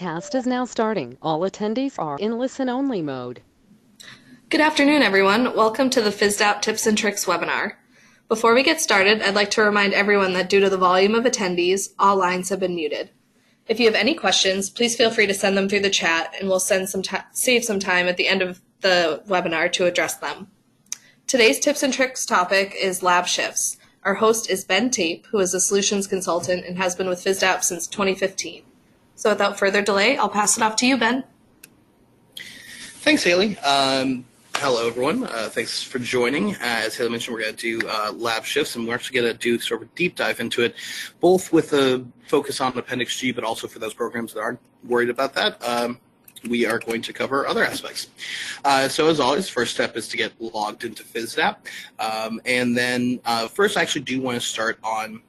broadcast is now starting. All attendees are in listen-only mode. Good afternoon, everyone. Welcome to the Fisdap Tips and Tricks webinar. Before we get started, I'd like to remind everyone that due to the volume of attendees, all lines have been muted. If you have any questions, please feel free to send them through the chat, and we'll save some time at the end of the webinar to address them. Today's tips and tricks topic is lab shifts. Our host is Ben Tape, who is a solutions consultant and has been with Fisdap since 2015. So without further delay, I'll pass it off to you, Ben. Thanks, Haley. Hello, everyone. Thanks for joining. As Haley mentioned, we're going to do lab shifts, and we're actually going to do sort of a deep dive into it, both with a focus on Appendix G, but also for those programs that aren't worried about that. We are going to cover other aspects. So as always, first step is to get logged into Fisdap. And then first, I actually do want to start on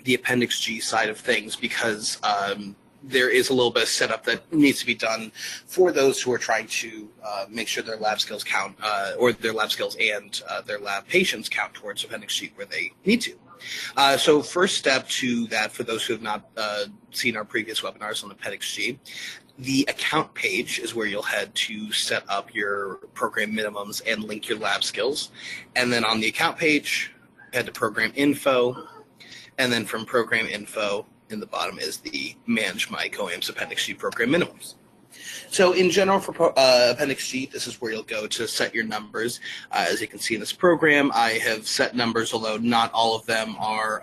the Appendix G side of things because there is a little bit of setup that needs to be done for those who are trying to make sure their lab skills count, or their lab skills and their lab patients count towards Appendix G where they need to. So first step to that, for those who have not seen our previous webinars on Appendix G, the account page is where you'll head to set up your program minimums and link your lab skills. And then on the account page, head to Program Info, and then from Program Info, in the bottom is the Manage My COAMS Appendix G Program Minimums. So in general for Appendix G, this is where you'll go to set your numbers. As you can see in this program, I have set numbers, although not all of them are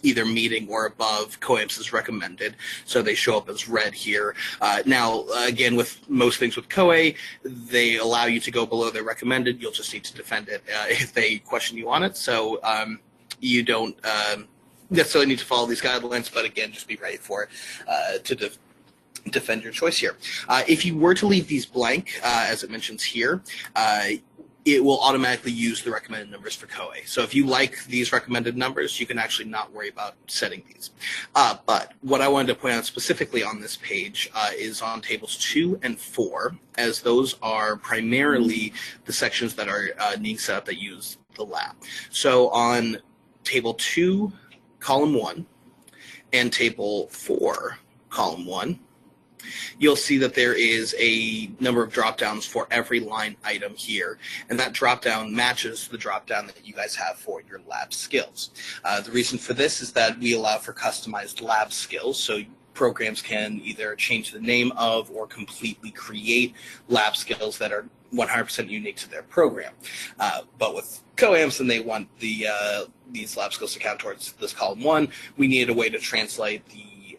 either meeting or above COAMS as recommended, so they show up as red here. Now, again, with most things with COA, they allow you to go below their recommended. You'll just need to defend it if they question you on it, so you don't necessarily need to follow these guidelines, but again, just be ready for it to defend your choice here. If you were to leave these blank, as it mentions here, it will automatically use the recommended numbers for COA. So if you like these recommended numbers, you can actually not worry about setting these. But what I wanted to point out specifically on this page is on tables 2 and 4, as those are primarily the sections that are needing set up that use the lab. So on table 2, column 1, and table 4, column 1, you'll see that there is a number of drop-downs for every line item here, and that drop-down matches the drop-down that you guys have for your lab skills. The reason for this is that we allow for customized lab skills, so programs can either change the name of or completely create lab skills that are 100% unique to their program. But with COAMS, and they want these lab skills to count towards this column 1, we needed a way to translate the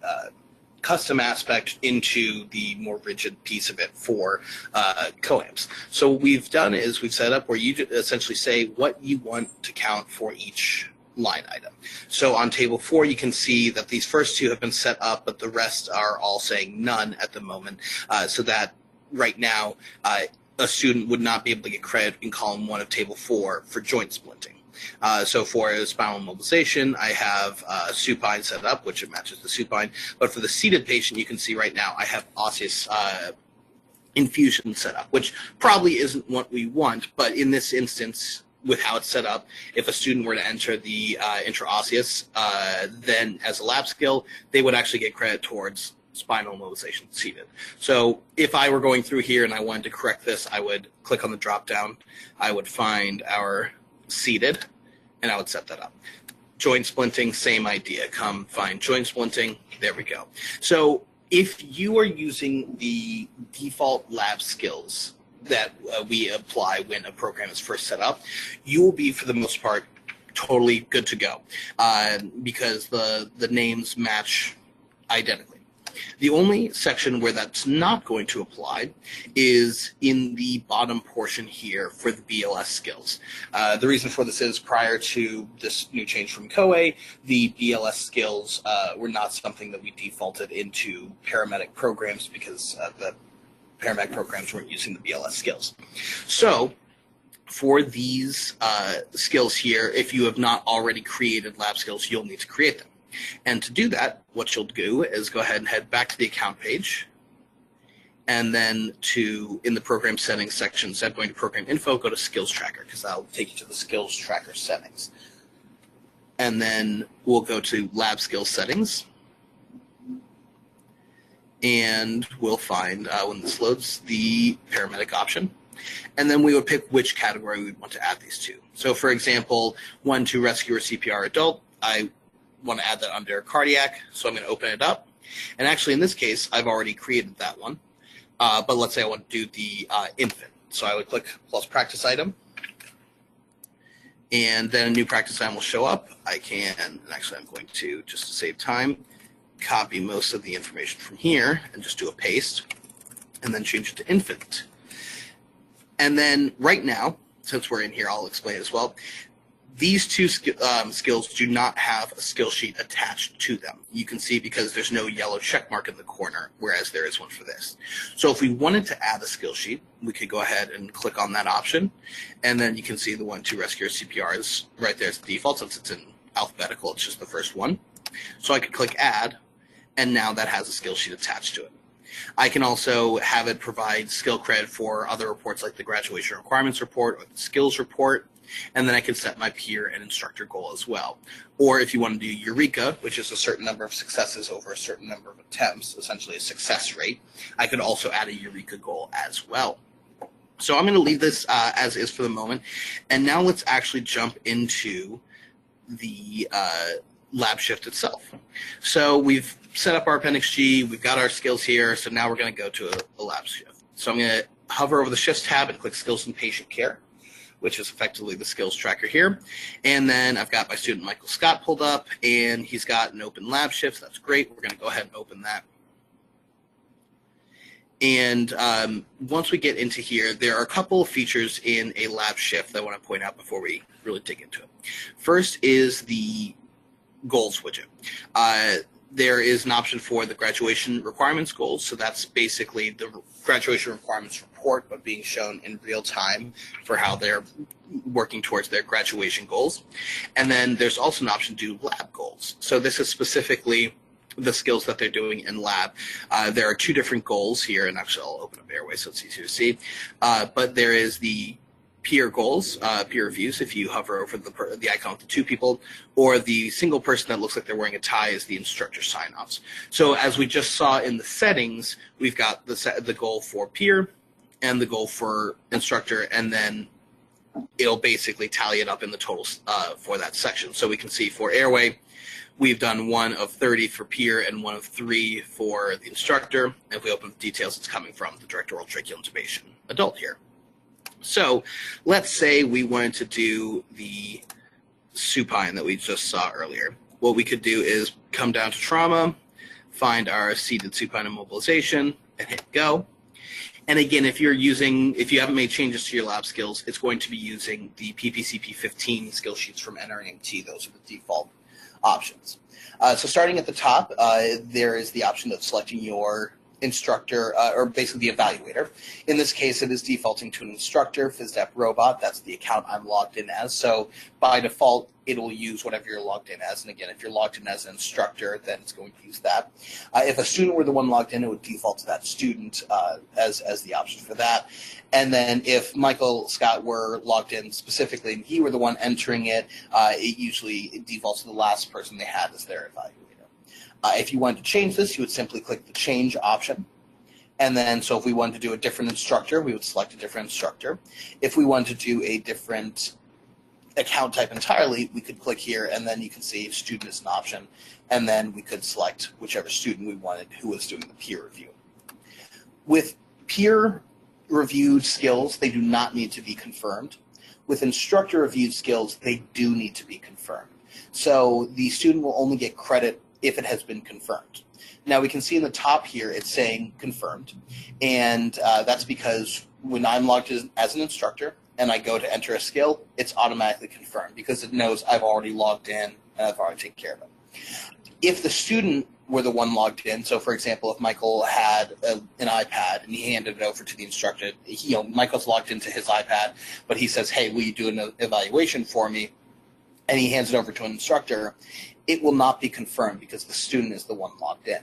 custom aspect into the more rigid piece of it for COAMS. So what we've done is we've set up where you essentially say what you want to count for each line item. So on table 4, you can see that these first 2 have been set up, but the rest are all saying none at the moment, so that right now a student would not be able to get credit in column 1 of table 4 for joint splinting. So for spinal mobilization, I have supine set up, which it matches the supine. But for the seated patient, you can see right now I have osseous infusion set up, which probably isn't what we want. But in this instance, with how it's set up, if a student were to enter the intraosseous, then as a lab skill, they would actually get credit towards spinal mobilization seated. So if I were going through here and I wanted to correct this, I would click on the drop down, I would find our seated, and I would set that up. Joint splinting, same idea. Come find joint splinting. There we go. So if you are using the default lab skills that we apply when a program is first set up, you will be, for the most part, totally good to go because the names match identically. The only section where that's not going to apply is in the bottom portion here for the BLS skills. The reason for this is prior to this new change from COA, the BLS skills were not something that we defaulted into paramedic programs because the paramedic programs weren't using the BLS skills. So for these skills here, if you have not already created lab skills, you'll need to create them. And to do that, what you'll do is go ahead and head back to the account page, and then in the program settings section, instead of going to program info, go to skills tracker, because that'll take you to the skills tracker settings. And then we'll go to lab skills settings, and we'll find, when this loads, the paramedic option. And then we would pick which category we'd want to add these to. So for example, 1 to rescue or CPR adult, I want to add that under cardiac, so I'm going to open it up. And actually in this case, I've already created that one. But let's say I want to do the infant. So I would click plus practice item. And then a new practice item will show up. I can, and actually I'm going to, just to save time, copy most of the information from here and just do a paste and then change it to infant. And then right now, since we're in here, I'll explain as well. These two skills do not have a skill sheet attached to them. You can see because there's no yellow check mark in the corner, whereas there is one for this. So if we wanted to add a skill sheet, we could go ahead and click on that option. And then you can see the 1 to rescue or CPR is right there as the default. Since it's in alphabetical, it's just the first one. So I could click add, and now that has a skill sheet attached to it. I can also have it provide skill credit for other reports like the graduation requirements report or the skills report. And then I can set my peer and instructor goal as well. Or if you want to do Eureka, which is a certain number of successes over a certain number of attempts, essentially a success rate, I could also add a Eureka goal as well. So I'm going to leave this as is for the moment. And now let's actually jump into the lab shift itself. So we've set up our Appendix G, we've got our skills here, so now we're going to go to a lab shift. So I'm going to hover over the Shifts tab and click Skills and Patient Care, which is effectively the skills tracker here. And then I've got my student Michael Scott pulled up, and he's got an open lab shift. That's great. We're going to go ahead and open that. And once we get into here, there are a couple of features in a lab shift that I want to point out before we really dig into it. First is the goals widget. There is an option for the graduation requirements goals. So that's basically the graduation requirements report, but being shown in real time for how they're working towards their graduation goals. And then there's also an option to do lab goals. So this is specifically the skills that they're doing in lab. There are 2 different goals here, and actually I'll open up Airway so it's easier to see. But there is the peer goals, peer reviews, if you hover over the icon with the 2 people, or the single person that looks like they're wearing a tie is the instructor sign-offs. So as we just saw in the settings, we've got the goal for peer and the goal for instructor, and then it'll basically tally it up in the totals for that section. So we can see for Airway, we've done 1 of 30 for peer and 1 of 3 for the instructor. And if we open the details, it's coming from the direct oral tracheal intubation adult here. So let's say we wanted to do the supine that we just saw earlier. What we could do is come down to trauma, find our seated supine immobilization, and hit go. And again, if you haven't made changes to your lab skills, it's going to be using the PPCP 15 skill sheets from NREMT. Those are the default options. So starting at the top, there is the option of selecting your instructor, or basically the evaluator. In this case, it is defaulting to an instructor, Fisdap robot. That's the account I'm logged in as. So by default, it'll use whatever you're logged in as. And again, if you're logged in as an instructor, then it's going to use that. If a student were the one logged in, it would default to that student as the option for that. And then if Michael Scott were logged in specifically and he were the one entering it, it defaults to the last person they had as their evaluator. If you wanted to change this, you would simply click the change option. And then, so if we wanted to do a different instructor, we would select a different instructor. If we wanted to do a different account type entirely, we could click here, and then you can see student is an option. And then we could select whichever student we wanted who was doing the peer review. With peer-reviewed skills, they do not need to be confirmed. With instructor-reviewed skills, they do need to be confirmed. So the student will only get credit if it has been confirmed. Now we can see in the top here it's saying confirmed, and that's because when I'm logged in as an instructor and I go to enter a skill, it's automatically confirmed because it knows I've already logged in and I've already taken care of it. If the student were the one logged in, so for example, if Michael had an iPad and he handed it over to the instructor, Michael's logged into his iPad, but he says, hey, will you do an evaluation for me? And he hands it over to an instructor, it will not be confirmed because the student is the one logged in.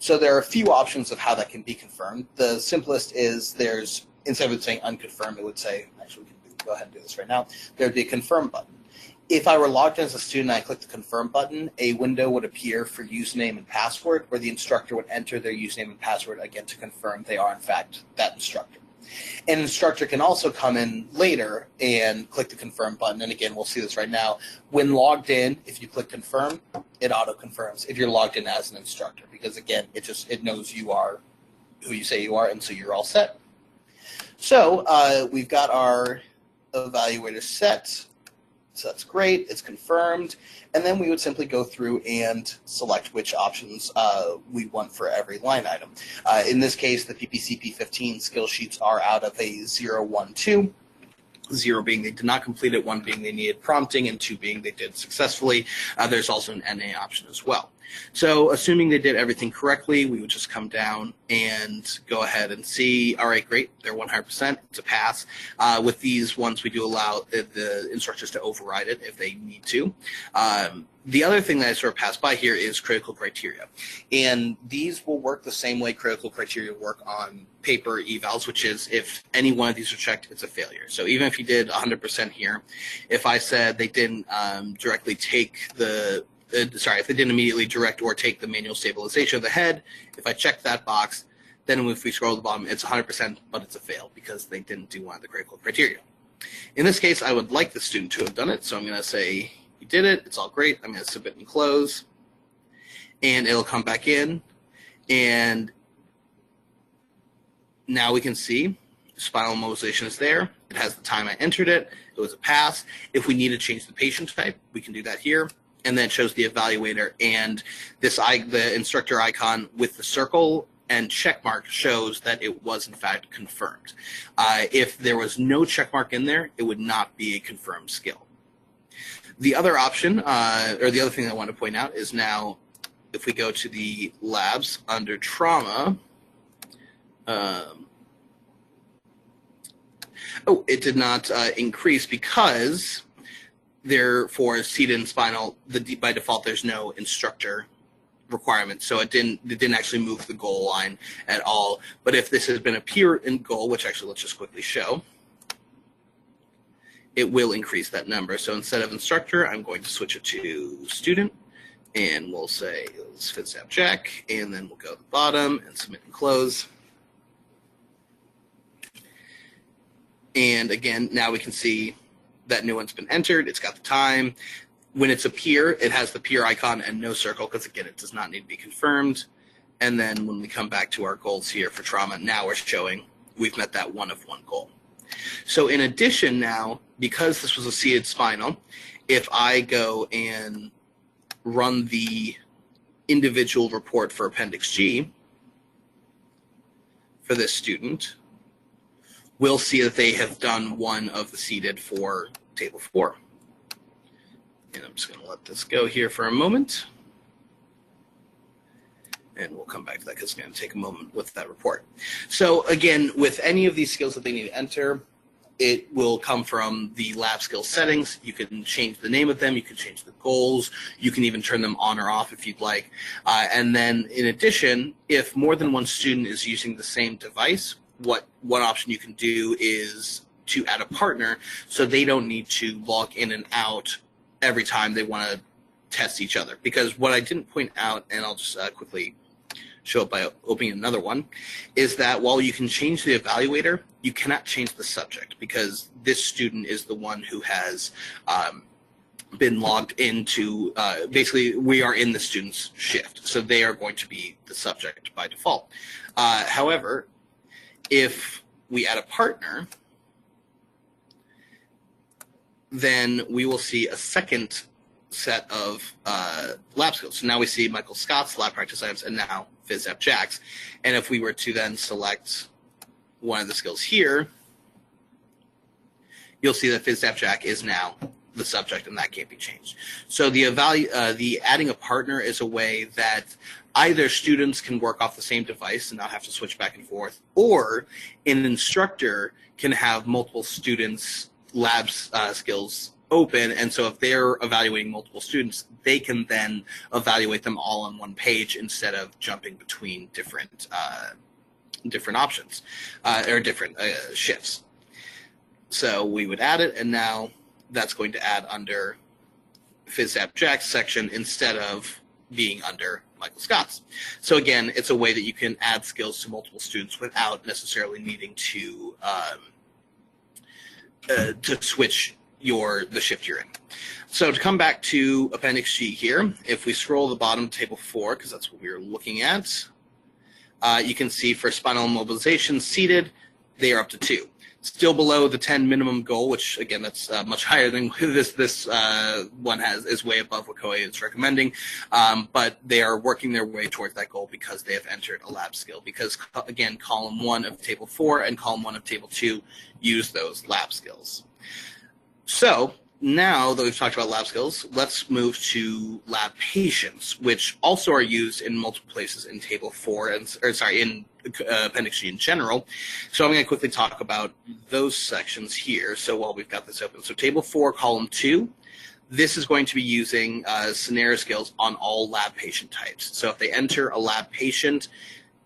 So there are a few options of how that can be confirmed. The simplest is instead of it saying unconfirmed, it would say, actually we can go ahead and do this right now, there would be a confirm button. if I were logged in as a student and I clicked the confirm button, a window would appear for username and password where the instructor would enter their username and password again to confirm they are in fact that instructor. An instructor can also come in later and click the confirm button, and again, we'll see this right now. When logged in, if you click confirm, it auto-confirms if you're logged in as an instructor, because again, it knows you are who you say you are, and so you're all set. So we've got our evaluator set. So that's great. It's confirmed. And then we would simply go through and select which options we want for every line item. In this case, the PPCP 15 skill sheets are out of a 0, 1, 2. 0 being they did not complete it, 1 being they needed prompting, and 2 being they did successfully. There's also an NA option as well. So assuming they did everything correctly, we would just come down and go ahead and see, all right, great, they're 100%, it's a pass. With these ones, we do allow the instructors to override it if they need to. The other thing that I sort of passed by here is critical criteria. And these will work the same way critical criteria work on paper evals, which is if any one of these are checked, it's a failure. So even if you did 100% here, if I said they didn't directly take the if they didn't immediately direct or take the manual stabilization of the head, if I check that box, then if we scroll to the bottom, it's 100%, but it's a fail because they didn't do one of the critical criteria. In this case, I would like the student to have done it, so I'm going to say, you did it, it's all great. I'm going to submit and close, and it'll come back in, and now we can see spinal immobilization is there. It has the time I entered it. It was a pass. If we need to change the patient type, we can do that here. And then it shows the evaluator, and the instructor icon with the circle and check mark shows that it was in fact confirmed. If there was no check mark in there, it would not be a confirmed skill. The other option, or the other thing I want to point out is now, if we go to the labs under trauma, it did not increase because for seated and spinal, by default, there's no instructor requirement, so it didn't actually move the goal line at all. But if this has been a peer in goal, which actually let's just quickly show, it will increase that number. So instead of instructor, I'm going to switch it to student, and we'll say it's Fisdap check, and then we'll go to the bottom and submit and close. And again, now we can see that new one's been entered. It's got the time. When it's a peer, it has the peer icon and no circle because, again, it does not need to be confirmed. And then when we come back to our goals here for trauma, now we're showing we've met that 1 of 1 goal. So in addition now, because this was a seated spinal, if I go and run the individual report for Appendix G for this student, we'll see that they have done one of the seated for Table 4. And I'm just going to let this go here for a moment. And we'll come back to that because it's going to take a moment with that report. So again, with any of these skills that they need to enter, it will come from the lab skill settings. You can change the name of them. You can change the goals. You can even turn them on or off if you'd like. And then in addition, if more than one student is using the same device, one option you can do is to add a partner so they don't need to log in and out every time they want to test each other. Because what I didn't point out, and I'll just quickly show it by opening another one, is that while you can change the evaluator, you cannot change the subject because this student is the one who has been logged into, basically we are in the student's shift, so they are going to be the subject by default. However, if we add a partner, then we will see a second set of lab skills. So now we see Michael Scott's lab practice items and now Fisdap Jack's. And if we were to then select one of the skills here, you'll see that Fisdap Jack is now the subject and that can't be changed. So the adding a partner is a way that either students can work off the same device and not have to switch back and forth, or an instructor can have multiple students' labs skills open, and so if they're evaluating multiple students, they can then evaluate them all on one page instead of jumping between different options or different shifts. So we would add it, and now that's going to add under Fisdap Jack's section instead of being under Michael Scott's. So again, it's a way that you can add skills to multiple students without necessarily needing to switch the shift you're in. So to come back to Appendix G here, if we scroll to the bottom of Table 4, because that's what we were looking at, you can see for spinal immobilization seated, they are up to 2. Still below the 10 minimum goal, which again, that's much higher than this one is way above what COA is recommending. But they are working their way towards that goal because they have entered a lab skill. Because again, column 1 of Table 4 and column 1 of Table 2 use those lab skills. So now that we've talked about lab skills, let's move to lab patients, which also are used in multiple places in Table 4 in Appendix G in general. So I'm going to quickly talk about those sections here. So while we've got this open, so Table 4, Column 2, this is going to be using scenario skills on all lab patient types. So if they enter a lab patient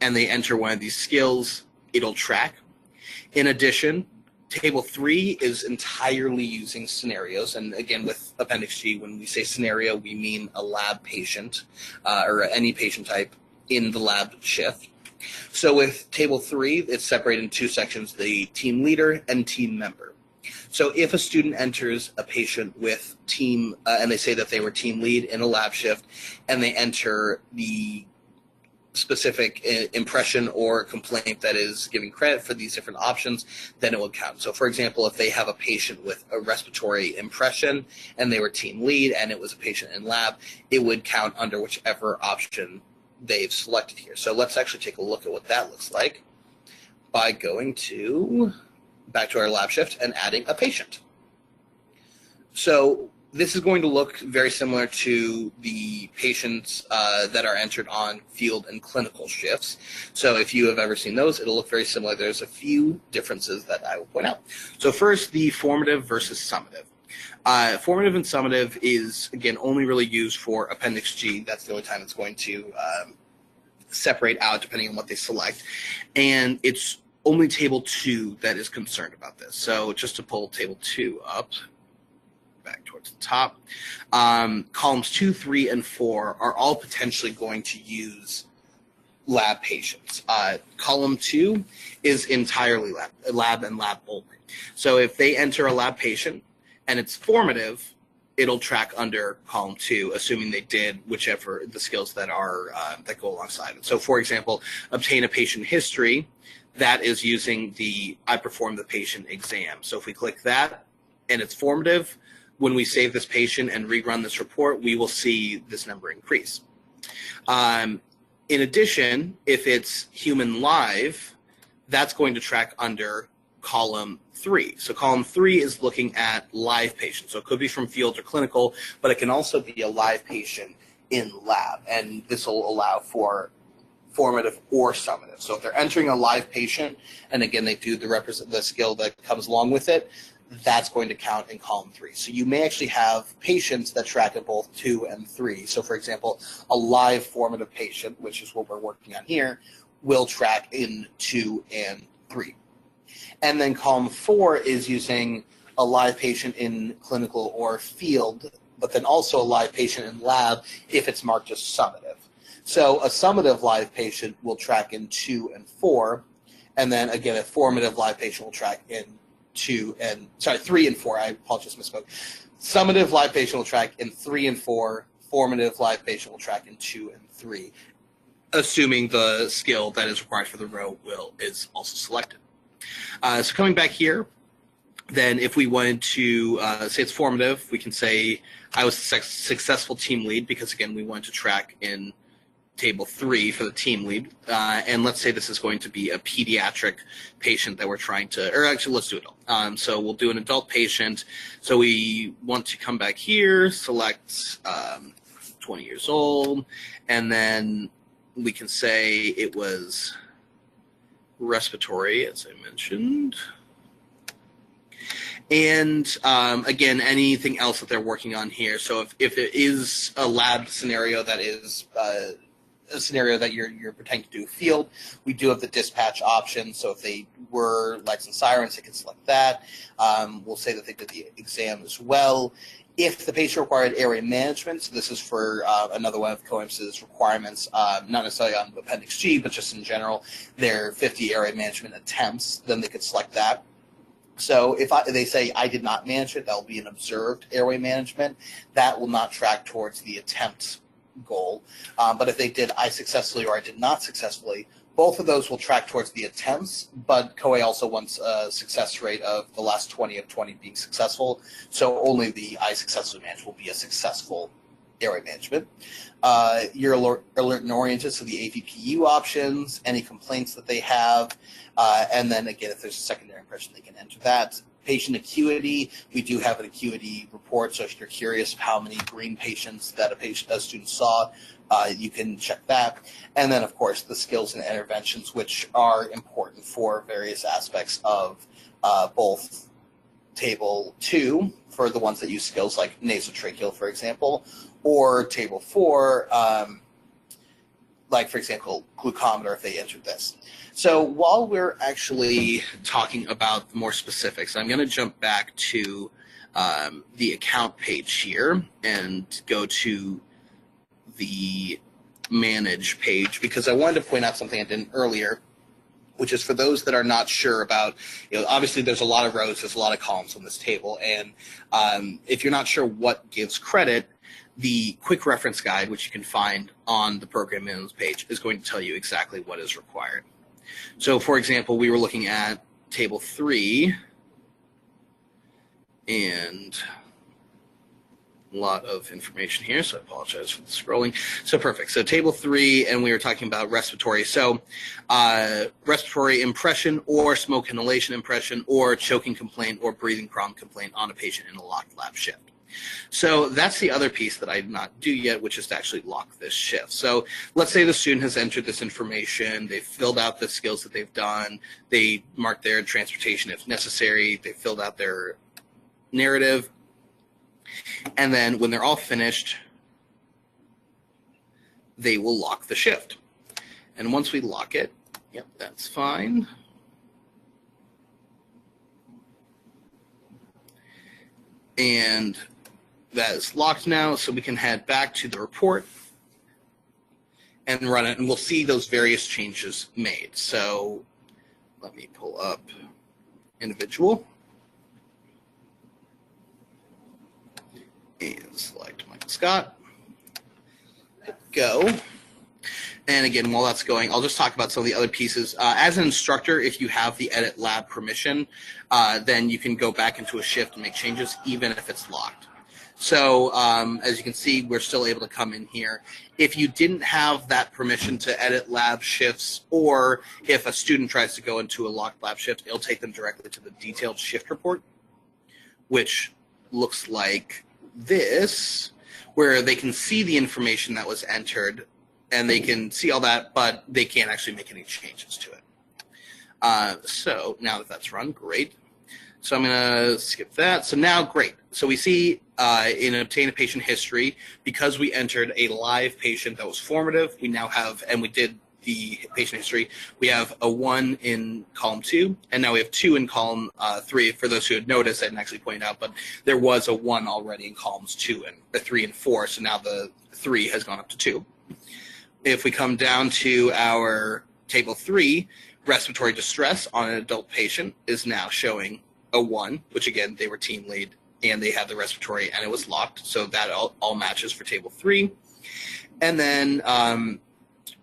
and they enter one of these skills, it'll track. In addition, Table 3 is entirely using scenarios, and again, with Appendix G, when we say scenario, we mean a lab patient or any patient type in the lab shift. So with Table 3, it's separated in 2 sections, the team leader and team member. So if a student enters a patient with team, and they say that they were team lead in a lab shift, and they enter the specific impression or complaint that is giving credit for these different options, then it will count. So for example, if they have a patient with a respiratory impression and they were team lead and it was a patient in lab, it would count under whichever option they've selected here. So let's actually take a look at what that looks like by going back to our lab shift and adding a patient. So this is going to look very similar to the patients that are entered on field and clinical shifts. So if you have ever seen those, it'll look very similar. There's a few differences that I will point out. So first, the formative versus summative. Formative and summative is, again, only really used for Appendix G. That's the only time it's going to separate out depending on what they select. And it's only Table 2 that is concerned about this. So just to pull Table 2 up, back towards the top. Columns 2, 3, and 4 are all potentially going to use lab patients. Column 2 is entirely lab and lab only. So if they enter a lab patient and it's formative, it'll track under column 2, assuming they did whichever the skills that are that go alongside it. So for example, obtain a patient history, that is using the I performed the patient exam. So if we click that and it's formative, when we save this patient and rerun this report, we will see this number increase. In addition, if it's human live, that's going to track under column 3. So column 3 is looking at live patients. So it could be from field or clinical, but it can also be a live patient in lab. And this will allow for formative or summative. So if they're entering a live patient, and again, they do the skill that comes along with it, that's going to count in column 3. So you may actually have patients that track at both 2 and 3. So for example, a live formative patient, which is what we're working on here, will track in 2 and 3. And then column 4 is using a live patient in clinical or field, but then also a live patient in lab if it's marked as summative. So a summative live patient will track in 2 and 4, and then again a formative live patient will track in 3 and 4. I apologize, misspoke. Summative live patient will track in 3 and 4. Formative live patient will track in 2 and 3, assuming the skill that is required for the row is also selected. So coming back here, then if we wanted to say it's formative, we can say I was a successful team lead because, again, we want to track in Table 3 for the team lead. And let's say this is going to be a pediatric patient that we're trying to, or actually let's do adult. So we'll do an adult patient. So we want to come back here, select 20 years old, and then we can say it was respiratory, as I mentioned. And again, anything else that they're working on here. So if it is a lab scenario that is a scenario that you're pretending to do a field, we do have the dispatch option. So if they were lights and sirens, they can select that. We'll say that they did the exam as well. If the patient required airway management, so this is for another one of COAMS's requirements, not necessarily on Appendix G, but just in general, their 50 airway management attempts, then they could select that. So if they say I did not manage it, that will be an observed airway management. That will not track towards the attempt goal. But if they did I successfully or I did not successfully, both of those will track towards the attempts, but COA also wants a success rate of the last 20 of 20 being successful, so only the I successfully managed will be a successful airway management. Your alert and oriented, so the AVPU options, any complaints that they have, and then again, if there's a secondary impression, they can enter that. Patient acuity, we do have an acuity report, so if you're curious of how many green patients that a student saw, you can check that. And then, of course, the skills and interventions, which are important for various aspects of both Table 2, for the ones that use skills like nasotracheal, for example, or Table 4, like, for example, glucometer, if they entered this. So while we're actually talking about more specifics, I'm going to jump back to the account page here and go to the manage page, because I wanted to point out something I didn't earlier, which is for those that are not sure about, obviously there's a lot of rows, there's a lot of columns on this table, and if you're not sure what gives credit, the quick reference guide, which you can find on the program minimums page, is going to tell you exactly what is required. So, for example, we were looking at Table 3, and a lot of information here, so I apologize for the scrolling. So perfect. So Table 3, and we were talking about respiratory. So respiratory impression or smoke inhalation impression or choking complaint or breathing problem complaint on a patient in a locked lab shift. So that's the other piece that I did not do yet, which is to actually lock this shift. So let's say the student has entered this information, they've filled out the skills that they've done, they marked their transportation if necessary, they filled out their narrative, and then when they're all finished, they will lock the shift. And once we lock it, yep, that's fine. And that is locked now, so we can head back to the report and run it, and we'll see those various changes made. So let me pull up individual and select Michael Scott. Go. And again, while that's going, I'll just talk about some of the other pieces. As an instructor, if you have the edit lab permission, then you can go back into a shift and make changes, even if it's locked. So as you can see, we're still able to come in here. If you didn't have that permission to edit lab shifts, or if a student tries to go into a locked lab shift, it'll take them directly to the detailed shift report, which looks like this, where they can see the information that was entered, and they can see all that, but they can't actually make any changes to it. So now that that's run, great. So I'm going to skip that. So now, great. So we see in obtain a patient history, because we entered a live patient that was formative, we now have, and we did the patient history, we have a 1 in column 2, and now we have 2 in column 3. For those who had noticed, I didn't actually point out, but there was a 1 already in columns 2 and 3 and 4, so now the 3 has gone up to 2. If we come down to our Table 3, respiratory distress on an adult patient is now showing a 1, which again, they were team lead and they had the respiratory and it was locked, so that all matches for Table 3. And then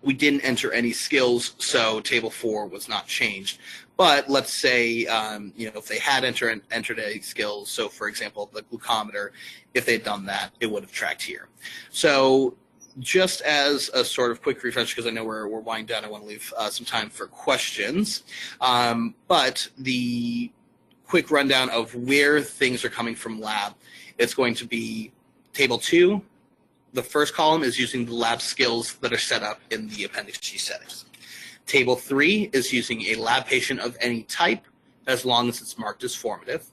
we didn't enter any skills, so Table 4 was not changed. But let's say, if they had entered any skills, so for example, the glucometer, if they'd done that, it would have tracked here. So just as a sort of quick refresh, because I know we're winding down, I want to leave some time for questions. But the quick rundown of where things are coming from lab, it's going to be Table 2. The first column is using the lab skills that are set up in the Appendix G settings. Table 3 is using a lab patient of any type, as long as it's marked as formative.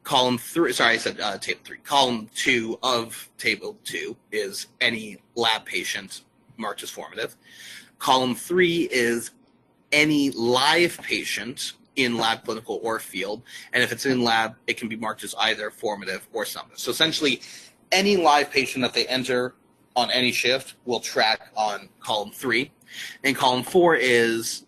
Column 3, sorry, I said Table 3. Column 2 of Table 2 is any lab patient marked as formative. Column 3 is any live patient in lab, clinical, or field. And if it's in lab, it can be marked as either formative or summative. So essentially, any live patient that they enter on any shift will track on column 3. And column 4 is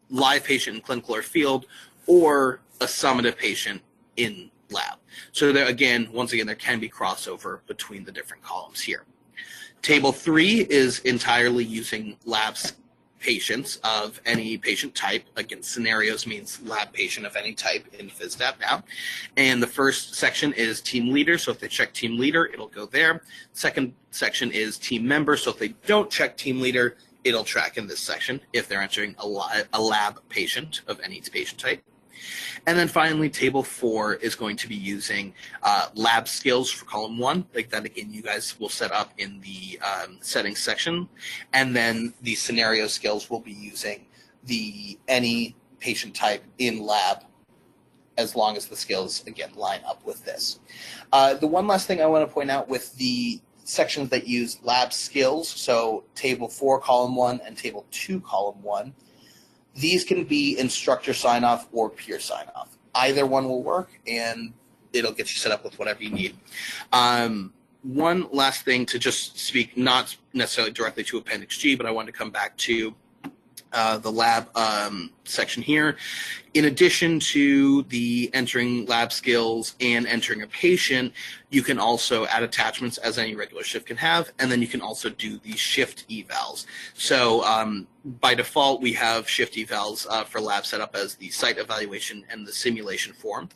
live patient in clinical or field, or a summative patient in lab. So there, once again, there can be crossover between the different columns here. Table 3 is entirely using labs patients of any patient type. Again, scenarios means lab patient of any type in Fisdap now. And the first section is team leader. So if they check team leader, it'll go there. Second section is team member. So if they don't check team leader, it'll track in this section if they're entering a lab patient of any patient type. And then finally, table 4 is going to be using lab skills for column 1. Like that, again, you guys will set up in the settings section. And then the scenario skills will be using any patient type in lab, as long as the skills, again, line up with this. The one last thing I want to point out with the sections that use lab skills, so table 4, column 1, and table 2, column 1, these can be instructor sign-off or peer sign-off. Either one will work, and it'll get you set up with whatever you need. One last thing to just speak, not necessarily directly to Appendix G, but I wanted to come back to the lab section here. In addition to the entering lab skills and entering a patient, you can also add attachments as any regular shift can have, and then you can also do the shift evals. So by default, we have shift evals for lab set up as the site evaluation and the simulation form.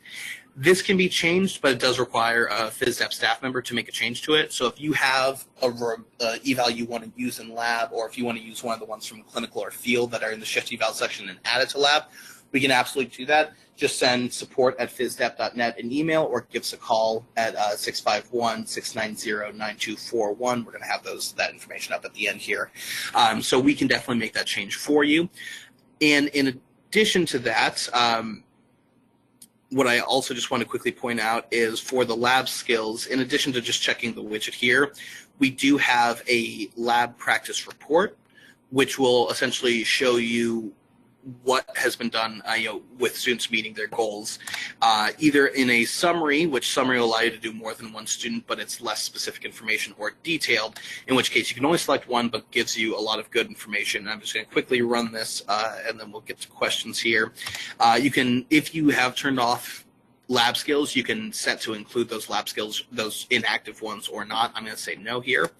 This can be changed, but it does require a Fisdap staff member to make a change to it. So if you have a eval you want to use in lab, or if you want to use one of the ones from clinical or field that are in the shift eval section and add it to lab, we can absolutely do that. Just send support@fisdap.net an email, or give us a call at 651-690-9241. We're going to have that information up at the end here. So we can definitely make that change for you. And in addition to that, what I also just want to quickly point out is for the lab skills, in addition to just checking the widget here, we do have a lab practice report, which will essentially show you what has been done with students meeting their goals, either in a summary, which summary will allow you to do more than one student, but it's less specific information, or detailed, in which case you can only select one, but gives you a lot of good information. I'm just going to quickly run this, and then we'll get to questions here. You can, if you have turned off lab skills, you can set to include those lab skills, those inactive ones, or not. I'm going to say no here,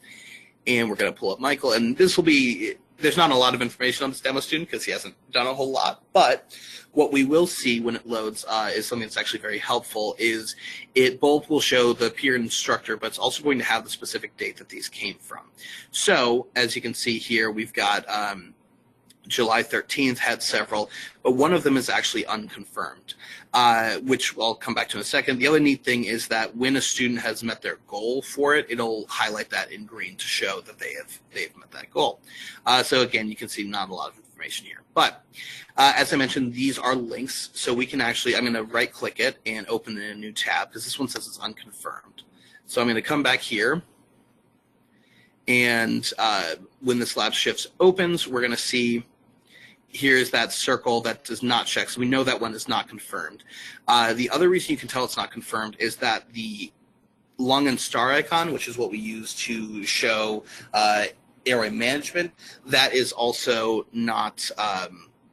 and we're going to pull up Michael, and this will be, there's not a lot of information on this demo student because he hasn't done a whole lot, but what we will see when it loads is something that's actually very helpful. Is it both will show the peer instructor, but it's also going to have the specific date that these came from. So as you can see here, we've got July 13th had several, but one of them is actually unconfirmed, which I'll come back to in a second. The other neat thing is that when a student has met their goal for it, it'll highlight that in green to show that they've met that goal. So again, you can see not a lot of information here. But as I mentioned, these are links, so we can actually, I'm going to right-click it and open it in a new tab, because this one says it's unconfirmed. So I'm going to come back here, and when this lab shifts opens, we're going to see here's that circle that does not check. So we know that one is not confirmed. The other reason you can tell it's not confirmed is that the lung and star icon, which is what we use to show airway management, that is also not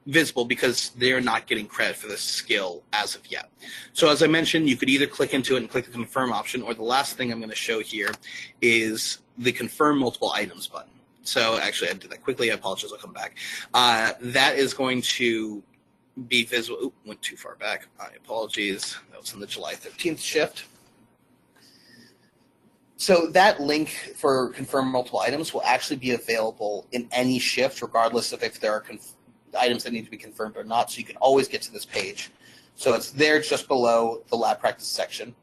visible because they're not getting credit for this skill as of yet. So as I mentioned, you could either click into it and click the confirm option, or the last thing I'm going to show here is the confirm multiple items button. So actually, I did that quickly. I apologize. I'll come back. That is going to be visible. Ooh, went too far back. My apologies. That was in the July 13th shift. So that link for confirm multiple items will actually be available in any shift, regardless of if there are items that need to be confirmed or not. So you can always get to this page. So it's there just below the lab practice section.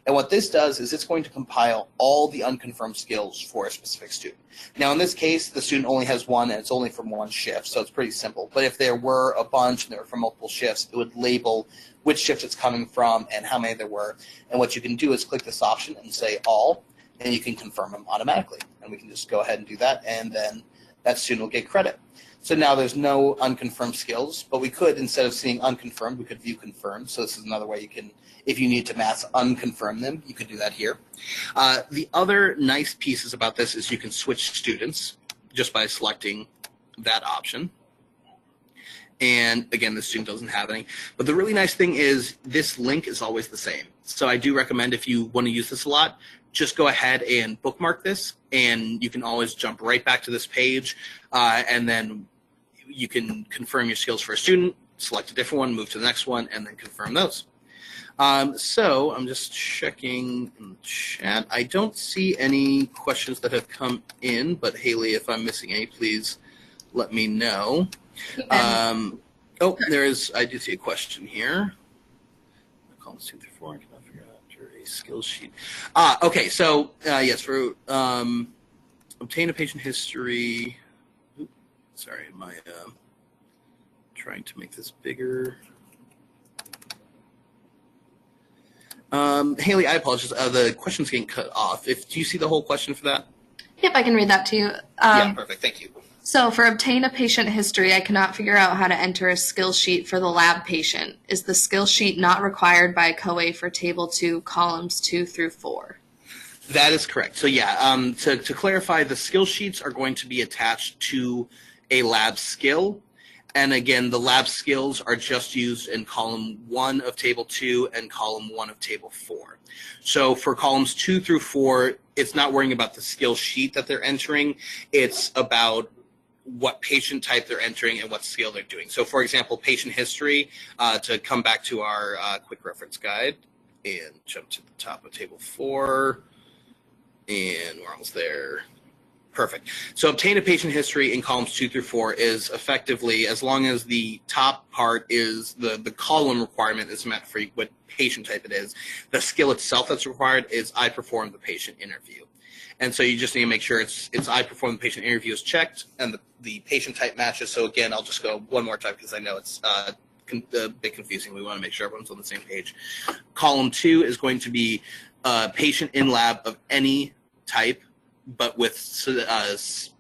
And what this does is it's going to compile all the unconfirmed skills for a specific student. Now, in this case, the student only has one, and it's only from one shift, so it's pretty simple. But if there were a bunch and they were from multiple shifts, it would label which shift it's coming from and how many there were. And what you can do is click this option and say all, and you can confirm them automatically. And we can just go ahead and do that, and then that student will get credit. So now there's no unconfirmed skills, but we could, instead of seeing unconfirmed, we could view confirmed. So this is another way you can, if you need to mass unconfirm them, you could do that here. The other nice pieces about this is you can switch students just by selecting that option. And again, the student doesn't have any. But the really nice thing is this link is always the same. So I do recommend, if you want to use this a lot, just go ahead and bookmark this, and you can always jump right back to this page, and then you can confirm your skills for a student, select a different one, move to the next one, and then confirm those. So I'm just checking in the chat. I don't see any questions that have come in, but Haley, if I'm missing any, please let me know. Oh, I do see a question here. Columns 2 through 4, I cannot figure out after a skills sheet. Okay, so yes, for obtain a patient history. Oops, sorry, am I trying to make this bigger? Haley, I apologize. The question's getting cut off. Do you see the whole question for that? Yep, I can read that to you. Yeah, perfect. Thank you. So for obtain a patient history, I cannot figure out how to enter a skill sheet for the lab patient. Is the skill sheet not required by COA for Table 2, columns 2 through 4? That is correct. So yeah, to clarify, the skill sheets are going to be attached to a lab skill. And again, the lab skills are just used in column 1 of Table 2 and column 1 of Table 4. So for columns 2 through 4, it's not worrying about the skill sheet that they're entering. It's about what patient type they're entering and what skill they're doing. So for example, patient history, to come back to our quick reference guide and jump to the top of Table 4, and we're almost there. Perfect. So obtain a patient history in columns 2 through 4 is effectively, as long as the top part is the column requirement is met for what patient type it is, the skill itself that's required is I performed the patient interview. And so you just need to make sure it's I performed the patient interview is checked and the patient type matches. So again, I'll just go one more time because I know it's a bit confusing. We want to make sure everyone's on the same page. Column 2 is going to be patient in lab of any type, but with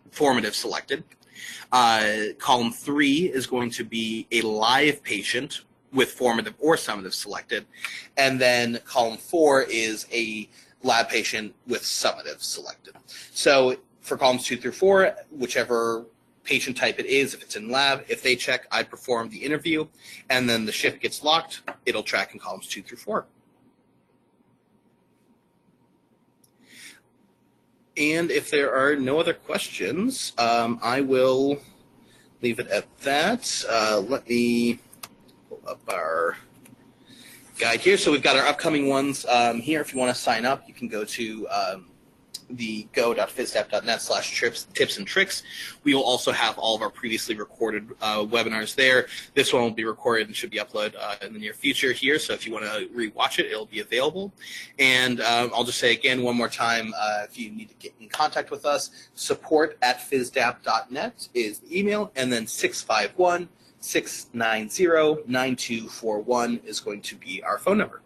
formative selected. Column 3 is going to be a live patient with formative or summative selected. And then column 4 is a lab patient with summative selected. So for columns 2 through 4, whichever patient type it is, if it's in lab, if they check I performed the interview, and then the shift gets locked, it'll track in columns 2 through 4. And if there are no other questions, I will leave it at that. Let me pull up our guide here. So we've got our upcoming ones here. If you want to sign up, you can go to the go.fisdap.net/tips and tricks. We will also have all of our previously recorded webinars there. This one will be recorded and should be uploaded in the near future here. So if you want to rewatch it, it'll be available. And I'll just say again one more time, if you need to get in contact with us, support@fisdap.net is the email, and then 651-690-9241 is going to be our phone number.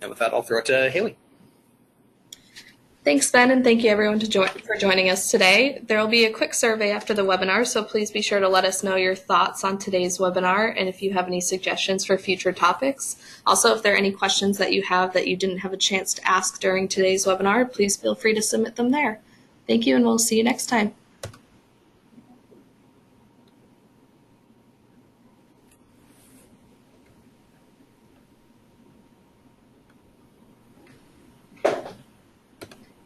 And with that, I'll throw it to Haley. Thanks, Ben, and thank you everyone for joining us today. There will be a quick survey after the webinar, so please be sure to let us know your thoughts on today's webinar and if you have any suggestions for future topics. Also, if there are any questions that you have that you didn't have a chance to ask during today's webinar, please feel free to submit them there. Thank you, and we'll see you next time.